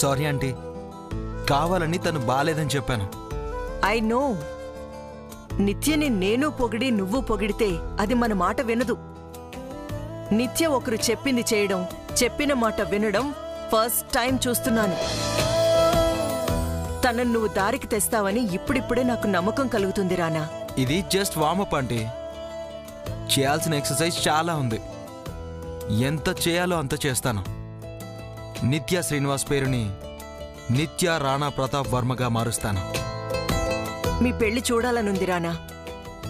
Sorry aunty, కావాలని తను బాలేదని చెప్పాను. I know. నిత్యని నేను పొగిడి నువ్వు పొగిడితే అది మన మాట వినదు. నిత్య ఒకరు చెప్పింది చేయడం, చెప్పిన మాట వినడం ఫస్ట్ టైం చూస్తున్నాను. తనను నువ్వు దారికి తెస్తావని ఇప్పుడిప్పుడే నాకు నమ్మకం కలుగుతుంది రానా. ఇది జస్ట్ వార్మప్ ఆంటీ. చేయాల్సిన ఎక్సర్సైజ్ చాలా ఉంది. ఎంత చేయాలో అంత చేస్తాను. నిత్య శ్రీనివాస్ పేరుని నిత్య రాణా ప్రతాప్ వర్మగా మారుస్తాను. మీ పెళ్లి చూడాలనుంది రానా.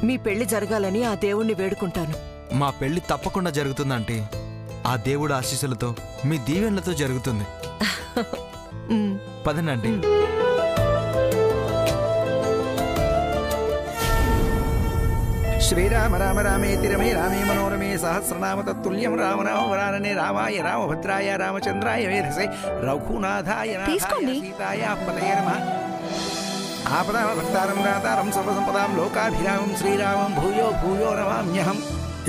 మీ పెళ్లి జరగాలని ఆ దేవుణ్ణి వేడుకుంటాను. మా పెళ్లి తప్పకుండా జరుగుతుందంటే ఆ దేవుడు ఆశీస్సులతో, మీ దీవెనలతో జరుగుతుంది. పదనండి. శ్రీరామ రామ రామేతి రమే రామే మనోరమే సహస్రనామ తత్తుల్యం రామనామవరాననే రామాయ రామభద్రాయ రామచంద్రాయ వేధసే రఘునాథాయ సీతాయ పతయే నమః. ఆపదామభక్తారం దాతారం సర్వసంపదాం లోకాభిరామం శ్రీరామం భూయో భూయో నమామ్యహం.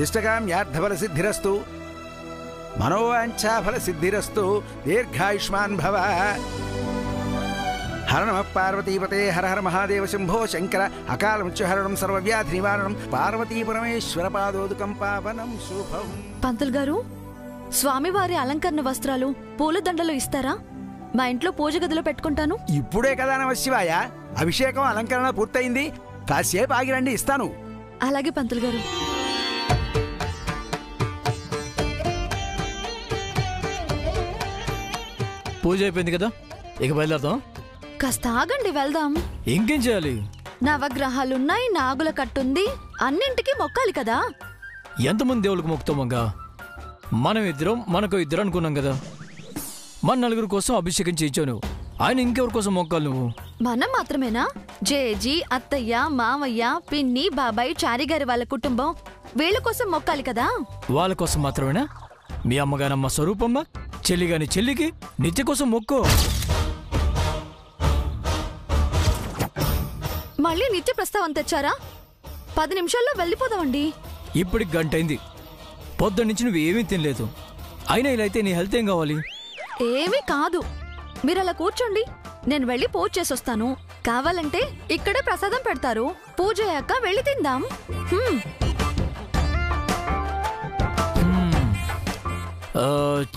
ఇష్టకామ్యార్థఫలసిద్ధిరస్తు, మనోవాంఛాఫలసిద్ధిరస్తు, దీర్ఘాయుష్మాన్ భవ. హర నమ పార్వతీపతే. హర హర మహాదేవ శంభో శంకర. అకాల మృత్యుహరణం సర్వవ్యాధి నివారణం. పార్వతీ పరమేశ్వర పాదోదకం పావనం శుభం. పంతులు గారు, స్వామివారి అలంకరణ వస్త్రాలు పూలదండలు ఇస్తారా? మా ఇంట్లో పూజ గదిలో పెట్టుకుంటాను. ఇప్పుడే కదా నమశివాయ, అభిషేకం అలంకరణ పూర్తయింది. కాసేపు ఆగిరండి, ఇస్తాను. అలాగే పంతులు గారు. పూజ అయిపోయింది కదా, ఇక బయలుదేరదాం. కాస్త ఆగండి, వెళ్దాం. ఇంకేం చేయాలి? నవగ్రహాలున్నాయి, నాగుల కట్టుంది, అన్నింటికి మొక్కాలి కదా. ఎంతమంది దేవుళ్ళకి మొక్కుతామంగా? మనం ఇద్దరం, మనకు ఇద్దరు అనుకున్నాం కదా. మన నలుగురు కోసం అభిషేకం చేయించావు, ఆయన ఇంకెవరి కోసం మొక్కాలి నువ్వు? మనం మాత్రమేనా? జేజీ, అత్తయ్య, మావయ్య, పిన్ని, బాబాయ్, చారిగారి వాళ్ళ కుటుంబం, వీళ్ళ కోసం మొక్కాలి కదా. వాళ్ళ కోసం మాత్రమేనా? మీ అమ్మగానమ్మ స్వరూపమ్మ, చెల్లిగాని చెల్లికి నిత్య కోసం మొక్కో. మళ్ళీ నిత్య ప్రస్తావన తెచ్చారా? 10 నిమిషాల్లో వెళ్ళిపోదామండి. ఇప్పటికి గంటైంది, పొద్దున్నుంచి నువ్వు ఏమీ తినలేదు. అయినా ఇలా అయితే నీ హెల్త్ ఏం కావాలి? ఏమీ కాదు, మీరలా కూర్చోండి, నేను వెళ్ళి పూజ చేసొస్తాను. కావాలంటే ఇక్కడే ప్రసాదం పెడతారు, పూజ అయ్యాక వెళ్ళి తిందాం.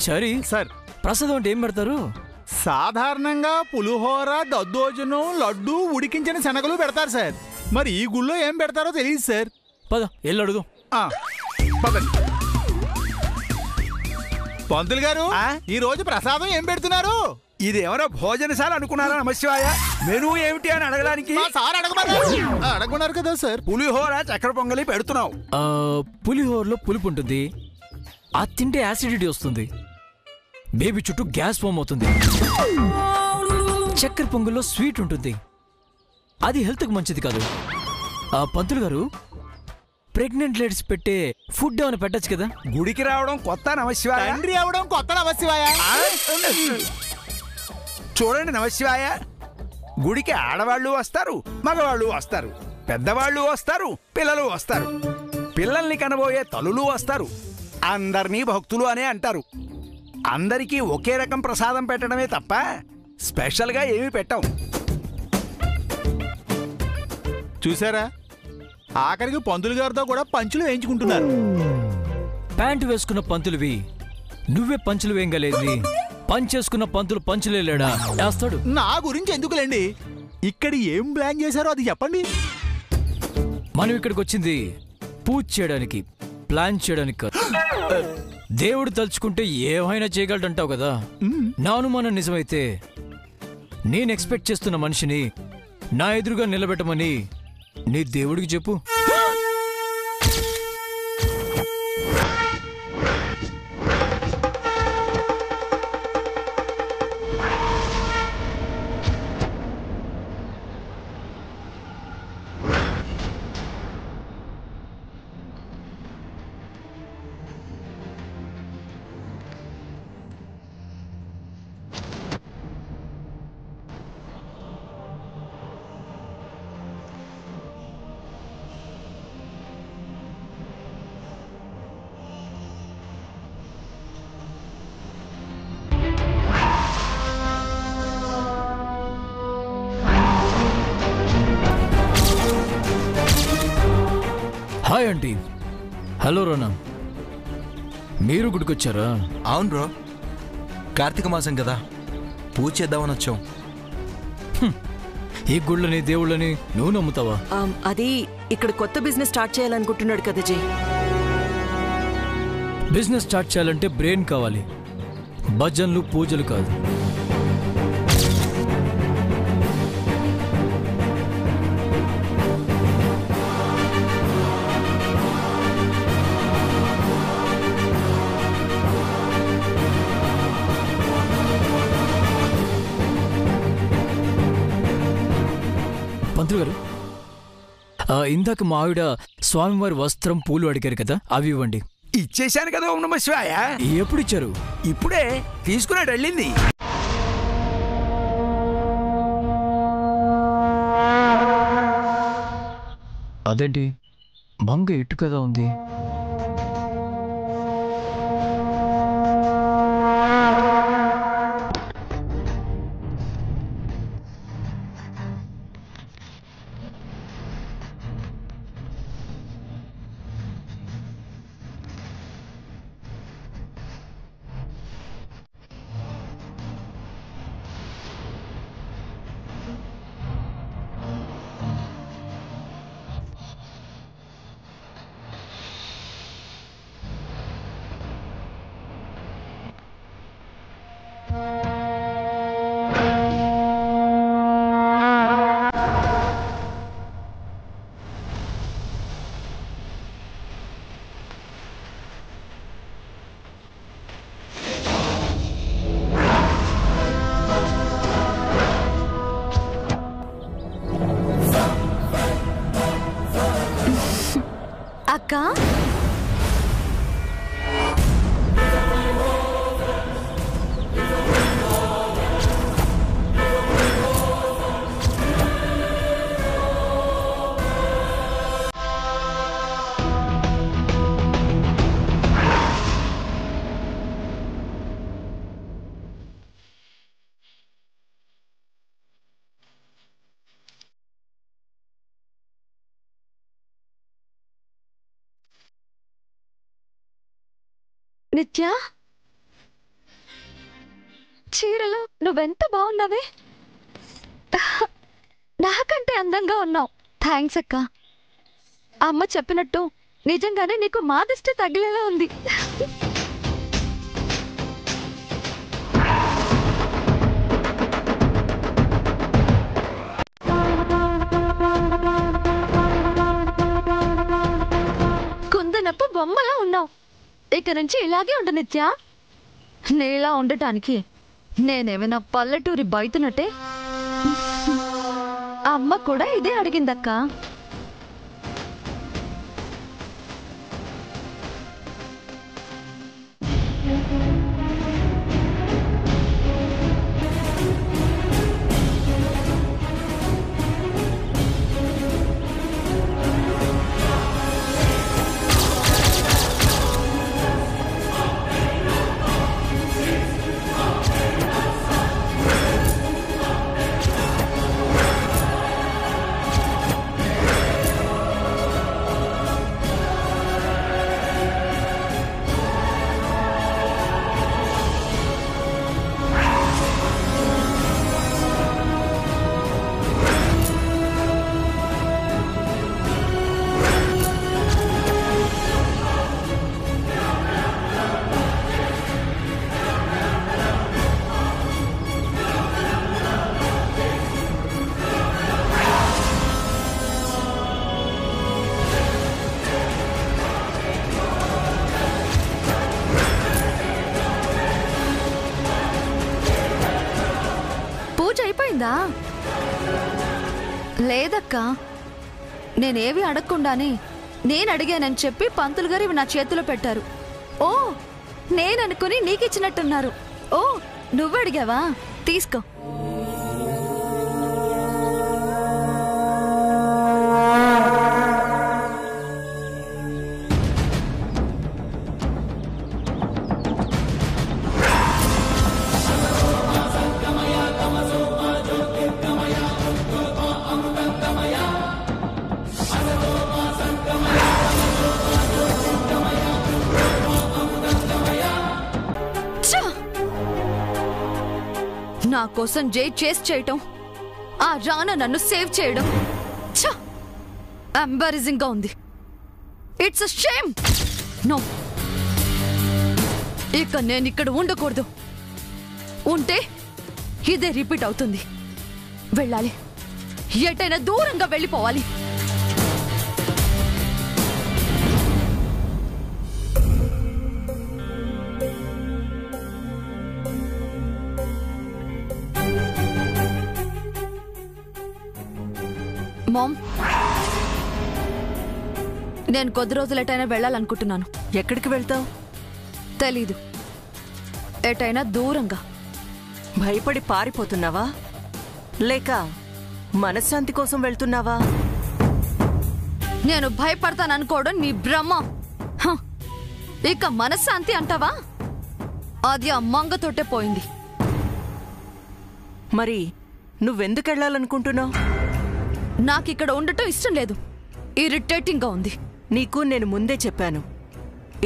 సరే సార్, ప్రసాదం అంటే ఏం పెడతారు? సాధారణంగా పులిహోర, దద్దోజనం, లడ్డు, ఉడికించిన శనగలు పెడతారు సార్. మరి ఈ గుళ్ళో ఏం పెడతారో తెలియదు సార్. పద ఎల్లు అడుగు. పంతులు గారు, ఈ రోజు ప్రసాదం ఏం పెడుతున్నారు? ఇదేమన్నా భోజనశాల అనుకున్నారా నమశివాయ? మెనూ ఏమిటి అని అడగడానికి అడగమన్నారు కదా సార్. పులిహోర, చక్కెర పొంగలి పెడుతున్నావు. పులిహోరలో పులుపు ఉంటుంది, అది తింటే యాసిడిటీ వస్తుంది, బేబీ చుట్టూ గ్యాస్ ఫామ్ అవుతుంది. చక్కెర పొంగల్లో స్వీట్ ఉంటుంది, అది హెల్త్కి మంచిది కాదు. పంతులు గారు, ప్రెగ్నెంట్ లేడీస్ పెట్టే ఫుడ్ ఏమైనా పెట్టచ్చు కదా? గుడికి రావడం కొత్త నమశివాయ, తండ్రి అవడం కొత్త నమశివాయ. చూడండి నమశివాయ, గుడికి ఆడవాళ్ళు వస్తారు, మగవాళ్ళు వస్తారు, పెద్దవాళ్ళు వస్తారు, పిల్లలు వస్తారు, పిల్లల్ని కనబోయే తల్లులు వస్తారు. అందరినీ భక్తులు అనే అంటారు. అందరికీ ఒకే రకం ప్రసాదం పెట్టడమే తప్ప స్పెషల్గా ఏమీ పెట్టాం. చూసారా, ఆఖరికి పంతులు గారితో కూడా పంచులు వేయించుకుంటున్నారు. ప్యాంటు వేసుకున్న పంతులువి నువ్వే పంచులు వేయగలేదు, పంచేసుకున్న పంతులు పంచులేడా వేస్తాడు. నా గురించి ఎందుకులేండి, ఇక్కడ ఏం ప్లాన్ చేశారో అది చెప్పండి. మనం ఇక్కడికి వచ్చింది పూజ చేయడానికి, ప్లాన్ చేయడానికి కాదు. దేవుడు తలుచుకుంటే ఏమైనా చేయగలడంటావు కదా. నా అనుమానం నిజమైతే నేను ఎక్స్పెక్ట్ చేస్తున్న మనిషిని నా ఎదురుగా నిలబెట్టమని నీ దేవుడికి చెప్పు. Hi aunty. హలో రోనా, మీరు గుడికొచ్చారా? అవును బ్రో, కార్తీక మాసం కదా, పూజ చేద్దామని వచ్చాం. ఈ గుళ్ళని దేవుళ్ళని నువ్వు నమ్ముతావా? అది ఇక్కడ కొత్త బిజినెస్ స్టార్ట్ చేయాలనుకుంటున్నాడు కదా జీ. బిజినెస్ స్టార్ట్ చేయాలంటే బ్రెయిన్ కావాలి, భజన్లు పూజలు కాదు. పంతులు గారు, ఇందాక మా ఆవిడ స్వామివారి వస్త్రం పూలు అడిగారు కదా, అవి ఇవ్వండి. ఇచ్చేశాను కదా ఓం నమః శివాయ. ఎప్పుడు ఇచ్చారు? ఇప్పుడే తీసుకున్నాడు వెళ్ళింది. అదేంటి మంగ ఇటు కదా ఉంది? అక్క, నిత్య, చీరలో నువ్వెంత బాగున్నావే. నాకంటే అందంగా ఉన్నావు. థ్యాంక్స్ అక్క. అమ్మ చెప్పినట్టు నిజంగానే నీకు మా దిష్టి తగిలేలా ఉంది. కుందనప్పు బొమ్మలా ఉన్నావు. ఇక నుంచి ఇలాగే ఉండు నిత్య. నేలా ఉండటానికి నేనేమైనా పల్లెటూరి బయటనట్టే? అమ్మ కూడా ఇదే అడిగిందక్క. అయిపోయిందా? లేదక్క, నేనేవి అడగకుండానే నేను అడిగానని చెప్పి పంతులు గారు ఇవి నా చేతిలో పెట్టారు. ఓ, నేననుకుని నీకిచ్చినట్టున్నారు. ఓ, నువ్వు అడిగావా? తీసుకో. నా కోసం జై చేస్ చేయటం, ఆ రానా నన్ను సేవ్ చేయడం ఎంబారసింగ్ గా ఉంది. It's a shame. నో, ఇక నేను ఇక్కడ ఉండకూడదు. ఉంటే ఇదే రిపీట్ అవుతుంది. వెళ్ళాలి, ఎటైనా దూరంగా వెళ్ళిపోవాలి. మామ్, నేను కొద్ది రోజులు ఎటైనా వెళ్ళాలనుకుంటున్నాను. ఎక్కడికి వెళ్తావు? తెలీదు. ఎటైనా దూరంగా. భయపడి పారిపోతున్నావా లేక మనశ్శాంతి కోసం వెళ్తున్నావా? నేను భయపడతాననుకోవడం నీ భ్రమ. హ, ఇక మనశ్శాంతి అంటావా? అది ఆ మంగతోటే పోయింది. మరి నువ్వెందుకు వెళ్ళాలనుకుంటున్నావు? నాకిక్కడ ఉండటం ఇష్టం లేదు. ఇరిటేటింగ్ గా ఉంది. నీకు నేను ముందే చెప్పాను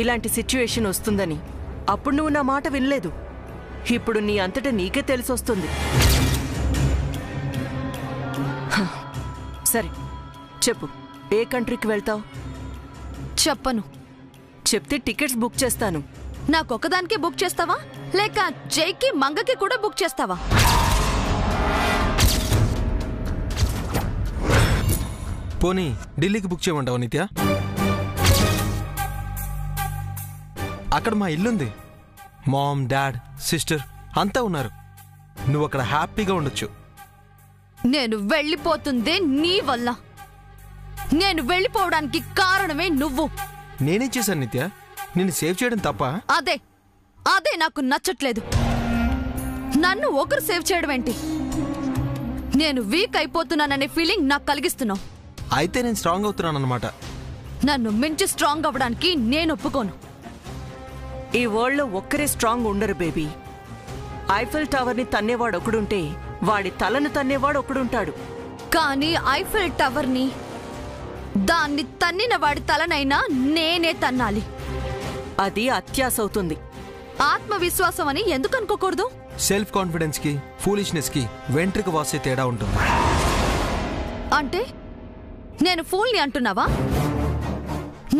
ఇలాంటి సిచ్యువేషన్ వస్తుందని. అప్పుడు నువ్వు నా మాట వినలేదు. ఇప్పుడు నీ అంతటా నీకే తెలిసొస్తుంది. సరే చెప్పు, ఏ కంట్రీకి వెళ్తావు? చెప్పను. చెప్తే టికెట్స్ బుక్ చేస్తాను. నాకొక్కదానికే బుక్ చేస్తావా లేక జైకి మంగకి కూడా బుక్ చేస్తావా? పోనీ ఢిల్లీకి బుక్ చేయమంటావా నిత్య? అక్కడ మా ఇల్లుంది. మామ్, డాడ్, సిస్టర్ అంతా ఉన్నారు. నువ్వు అక్కడ హ్యాపీగా ఉండొచ్చు. నేను వెళ్ళిపోతుంది నీ వల్ల. నేను వెళ్ళిపోవడానికి కారణమే నువ్వు. నేనేం చేశాను నిత్య? నిన్ను సేవ్ చేయడం తప్ప? అదే నాకు నచ్చట్లేదు. నన్ను ఒకరు సేవ్ చేయడం ఏంటి? నేను వీక్ అయిపోతున్నాననే ఫీలింగ్ నాకు కలిగిస్తున్నావు. అయితే నేను స్ట్రాంగ్ అవుతున్నాను అన్నమాట. నన్ను మించి స్ట్రాంగ్ అవ్వడానికి నేను ఒప్పుకోను. ఈ వరల్డ్లో ఒక్కరే స్ట్రాంగ్ ఉండరు బేబీ. ఐఫిల్ టవర్ని తన్నేవాడు ఒకడుంటే వాడి తలను తన్నేవాడు ఒకడుంటాడు. కానీ ఐఫిల్ టవర్ని, దాన్ని తన్నిన వాడి తలనైనా నేనే తన్నాలి. అది అత్యాశ అవుతుంది. ఆత్మవిశ్వాసం అని ఎందుకు అనుకోకూడదు? సెల్ఫ్ కాన్ఫిడెన్స్ కి, ఫూలిష్నెస్ కి వెంట్రుక వాసే తేడా ఉంటుంది. అంటే నేను ఫూల్ని అంటున్నావా?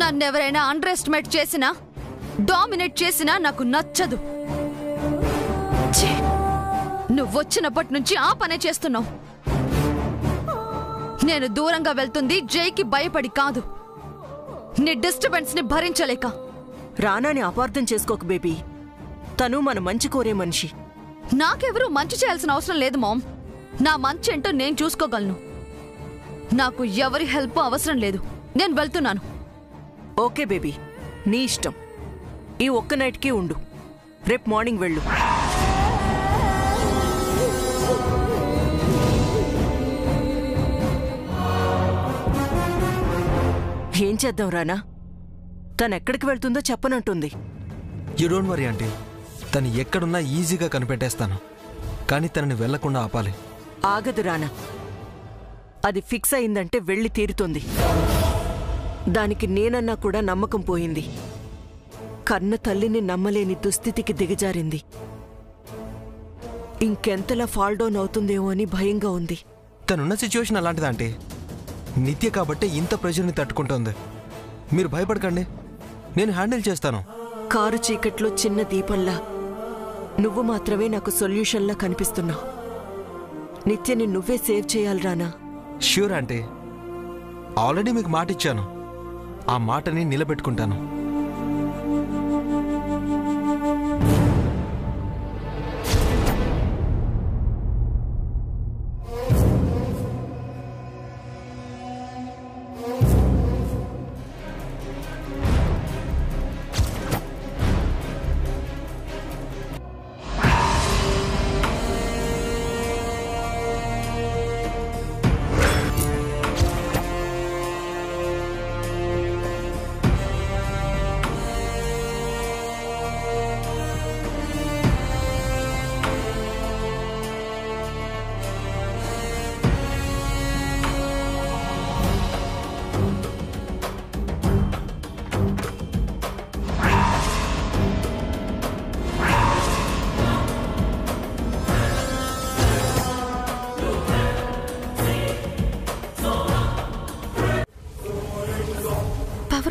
నన్నెవరైనా అండర్ ఎస్టిమేట్ చేసినా, డామినేట్ చేసినా నాకు నచ్చదు. నువ్వొచ్చినప్పటి నుంచి ఆ పనే చేస్తున్నావు. నేను దూరంగా వెళ్తుంది జైకి భయపడి కాదు, నీ డిస్టర్బెన్స్ ని భరించలేక. రానాని అపార్థం చేసుకోకు బేబీ. తను మన మంచి కోరే మనిషి. నాకెవరూ మంచి చేయాల్సిన అవసరం లేదు మామ్. నా మంచి ఏంటో నేను చూసుకోగలను. నాకు ఎవరి హెల్ప్ అవసరం లేదు. నేను వెళ్తున్నాను. ఓకే బేబీ, నీ ఇష్టం. ఈ ఒక్క నైట్కి ఉండు. రేపు మార్నింగ్ వెళ్ళు. ఏం చేద్దాం రానా? తనెక్కడికి వెళ్తుందో చెప్పనంటుంది. You don't worry aunty. తను ఎక్కడున్నా ఈజీగా కనిపెట్టేస్తాను. కానీ తనని వెళ్లకుండా ఆపాలి. ఆగదు రానా. అది ఫిక్స్ అయిందంటే వెళ్ళి తీరుతుంది. దానికి నేనన్నా కూడా నమ్మకం పోయింది. కన్న తల్లిని నమ్మలేని దుస్థితికి దిగజారింది. ఇంకెంతలా ఫాల్ డౌన్ అవుతుందేమో అని భయంగా ఉంది. తనున్న సిచ్యువేషన్ అలాంటిదా ఆంటీ? నిత్య కాబట్టి ఇంత ప్రెషర్ని తట్టుకుంటుంది. మీరు భయపడకండి, నేను హ్యాండిల్ చేస్తాను. కారు చీకట్లో చిన్న దీపంలా నువ్వు మాత్రమే నాకు సొల్యూషన్లా కనిపిస్తున్నావు. నిత్యని నువ్వే సేవ్ చేయాలి రానా. Sure aunty. ఆల్రెడీ మీకు మాట ఇచ్చాను. ఆ మాటని నిలబెట్టుకుంటాను.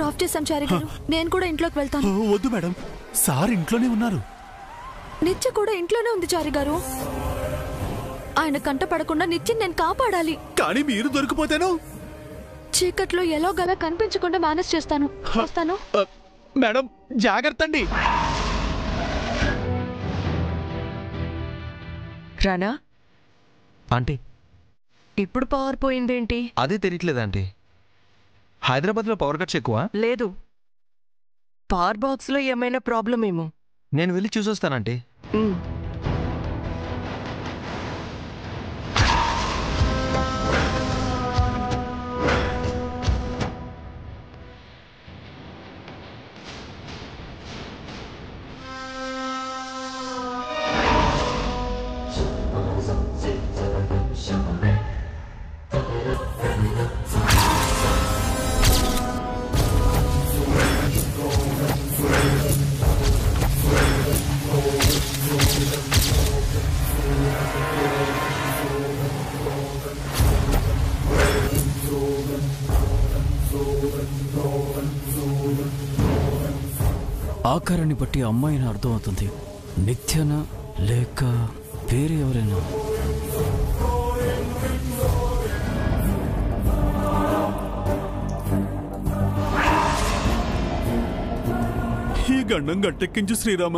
స్పీకర్ ఆఫ్ చేశాను చారి గారు. నేను కూడా ఇంట్లోకి వెళ్తాను. వద్దు మేడం, సార్ ఇంట్లోనే ఉన్నారు. నిత్య కూడా ఇంట్లోనే ఉంది చారి గారు. ఆయన కంట పడకుండా నిత్యం నేను కాపాడాలి. కానీ మీరు దొరికిపోతేను? చీకట్లో ఎలాగలా కనిపించకుండా మేనేజ్ చేస్తాను. వస్తాను. మేడం జాగ్రత్త అండి. రానా, ఆంటీ ఇప్పుడు పవర్ పోయిందేంటి? అదే తెలియట్లేదు ఆంటీ. హైదరాబాద్లో పవర్ కట్స్ ఎక్కువ. లేదు, పవర్ బాక్స్ లో ఏమైనా ప్రాబ్లం ఏమో. నేను వెళ్ళి చూసొస్తానంటీ. ఆకారాన్ని బట్టి అమ్మాయిని అర్థం అవుతుంది. నిత్యనా లేక వేరే ఎవరైనా? ఈ గండం గట్టెక్కించు శ్రీరామ.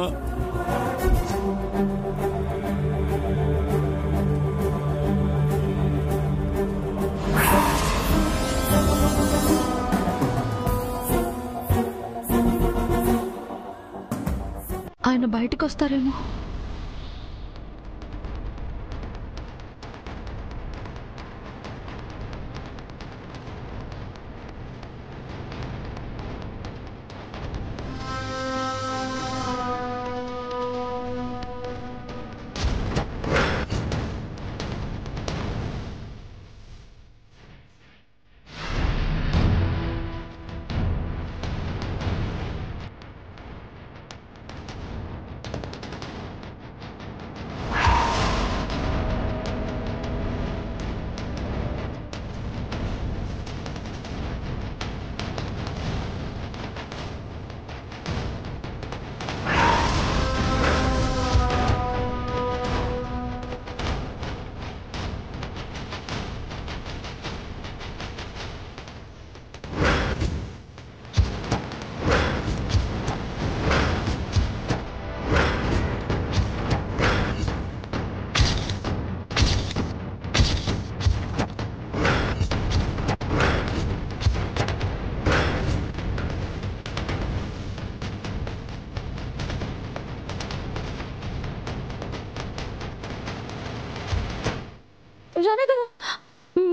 ఆయన బయటకు వస్తారేమో.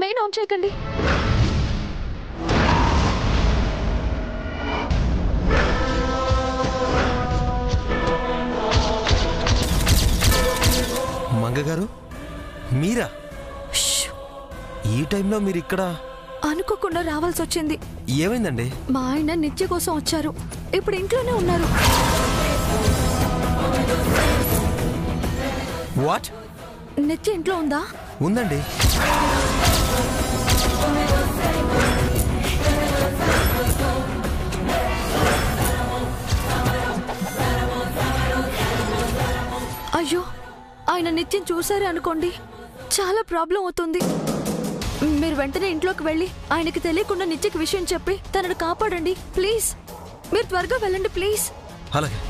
మెయిన్ ఆన్ చేయకండి. మంగగారు, మీరా? ఈ టైంలో మీరు ఇక్కడ? అనుకోకుండా రావాల్సి వచ్చింది. ఏమైందండి? మా ఆయన నిత్య కోసం వచ్చారు. ఇప్పుడు ఇంట్లోనే ఉన్నారు. వాట్? నిత్య ఇంట్లో ఉందా? ఉందండి. అయ్యో, ఆయన నిత్యం చూసారే అనుకోండి, చాలా ప్రాబ్లం అవుతుంది. మీరు వెంటనే ఇంట్లోకి వెళ్ళి ఆయనకి తెలియకుండా నిత్యకి విషయం చెప్పి తనను కాపాడండి ప్లీజ్. మీరు త్వరగా వెళ్ళండి ప్లీజ్. అలాగే.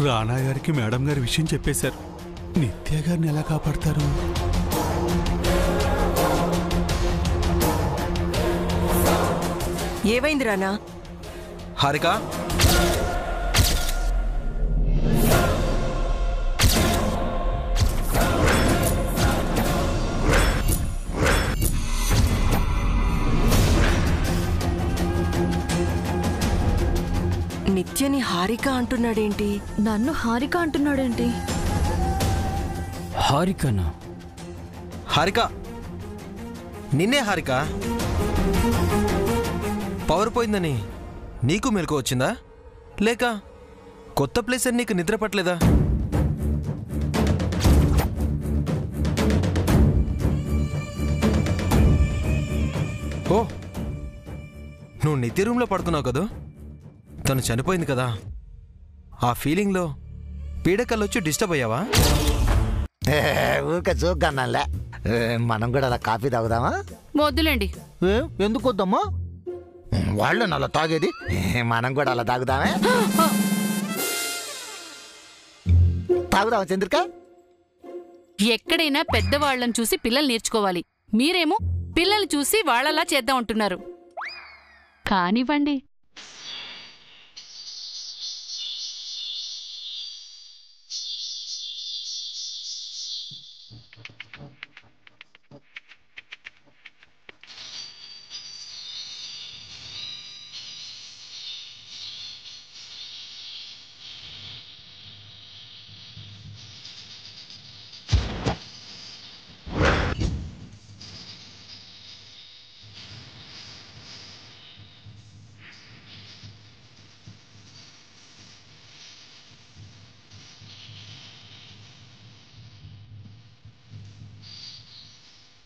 రాణా గారికి మేడం గారి విషయం చెప్పేశారు. నిత్య గారిని ఎలా కాపాడతారు? ఏమైంది రానా? హారిక, నిత్యని హారిక అంటున్నాడేంటి? నన్ను హారిక అంటున్నాడేంటి? హారికనా? హారిక, నిన్నే హారిక. పవర్ పోయిందని నీకు మెలకు వచ్చిందా? లేక కొత్త ప్లేస్ అని నీకు నిద్ర పట్టలేదా? ఓ, నువ్వు నిత్య రూమ్లో పడుకున్నావు కదా, తను చనిపోయింది కదా, ఆ ఫీలింగ్లో పీడకలు వచ్చి డిస్టర్బ్ అయ్యావా? ఊరికే జోక్గా అన్నాలే. మనం కూడా అలా కాఫీ తాగుదామా? వద్దులేండి. ఎందుకు వద్దమ్మా? వాళ్ళు అలా తాగేది, మనం కూడా అలా తాగుదామే. తాగుదామా చంద్రిక? ఎక్కడైనా పెద్దవాళ్ళని చూసి పిల్లలు నేర్చుకోవాలి. మీరేమో పిల్లలు చూసి వాళ్ళలా చేద్దాం అంటున్నారు. కానివ్వండి.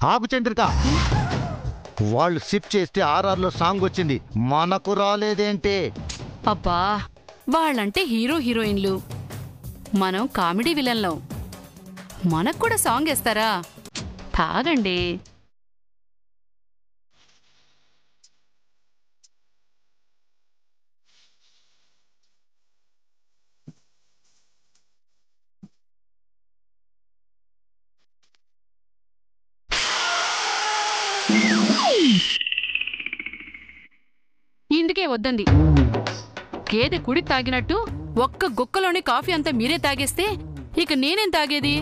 ఆగు చంద్రిక, వాళ్ళు షిఫ్ట్ చేస్తే ఆర్ఆర్లో సాంగ్ వచ్చింది, మనకు రాలేదేంటి? అబ్బా, వాళ్ళంటే హీరో హీరోయిన్లు, మనం కామెడీ విలన్లం. మనకు కూడా సాంగ్ వేస్తారా? తాగండి. ఇందుకే వద్దంది. గేదె కుడి తాగినట్టు ఒక్క గుక్కలోని కాఫీ అంతా మీరే తాగేస్తే ఇక నేనేం తాగేది?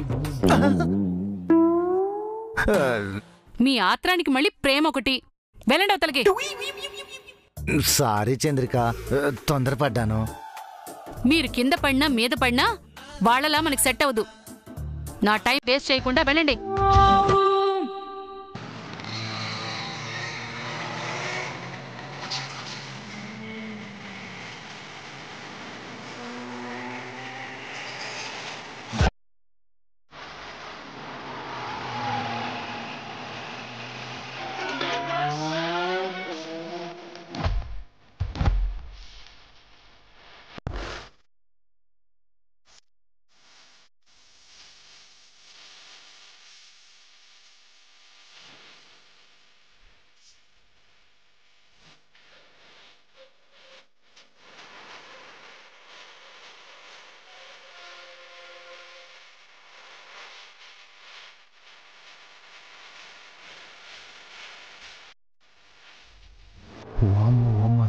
మీ ఆత్రానికి మళ్ళీ ప్రేమ ఒకటి. వెళ్ళండి అవతలకి. సారీ చంద్రిక, తొందరపడ్డాను. మీరు కింద పడినా మీద పడినా వాళ్ళలా మనకి సెట్ అవ్వదు. నా టైం వేస్ట్ చేయకుండా వెళ్ళండి.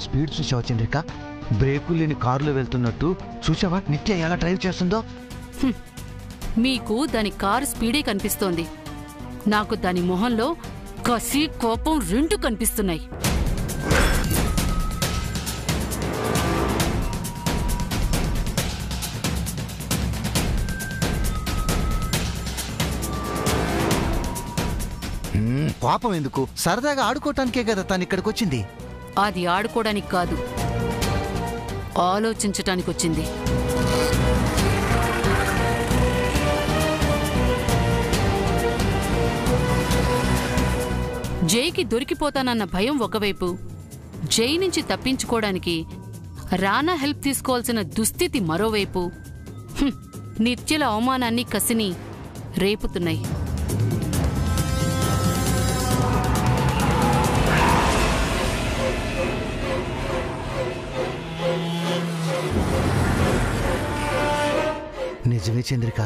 స్పీడ్ చూసావా చంద్రిక? బ్రేకులు లేని కారులో వెళ్తున్నట్టు చూసావా నిత్య ఎలా డ్రైవ్ చేస్తుందో? మీకు దాని కారు స్పీడే కనిపిస్తోంది, నాకు దాని మొహంలో కసి కోపం రెండు కనిపిస్తున్నాయి. కోపం ఎందుకు? సరదాగా ఆడుకోవటానికే కదా తను ఇక్కడికి వచ్చింది. అది ఆడుకోవడానికి కాదు, ఆలోచించటానికి వచ్చింది. జైకి దొరికిపోతానన్న భయం ఒకవైపు, జై నుంచి తప్పించుకోవడానికి రానా హెల్ప్ తీసుకోవాల్సిన దుస్థితి మరోవైపు నిత్యల అవమానాన్ని కసిని రేపుతున్నాయి. నిజమే చంద్రిక,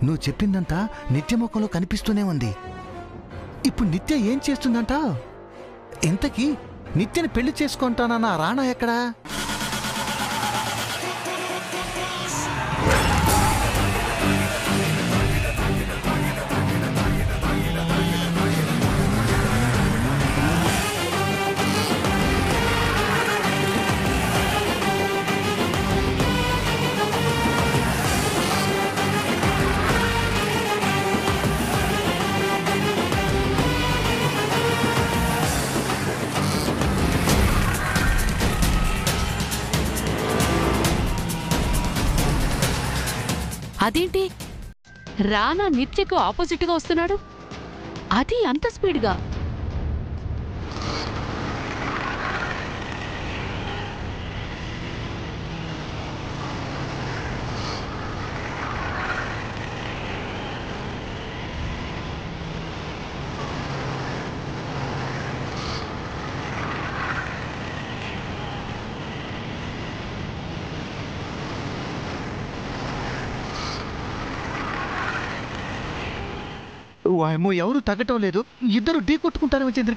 నువ్వు చెప్పిందంతా నిత్య ముఖంలో కనిపిస్తూనే ఉంది. ఇప్పుడు నిత్య ఏం చేస్తుందంట? ఇంతకీ నిత్యని పెళ్లి చేసుకుంటానన్న రాణా ఎక్కడా? అదేంటి, రానా నిత్యకు ఆపోజిట్గా వస్తున్నాడు? అది అంత స్పీడ్గా? వాయమో ఎవరు తగ్గటం లేదు. ఇద్దరు ఢీ కొట్టుకుంటారేమో చంద్రిక.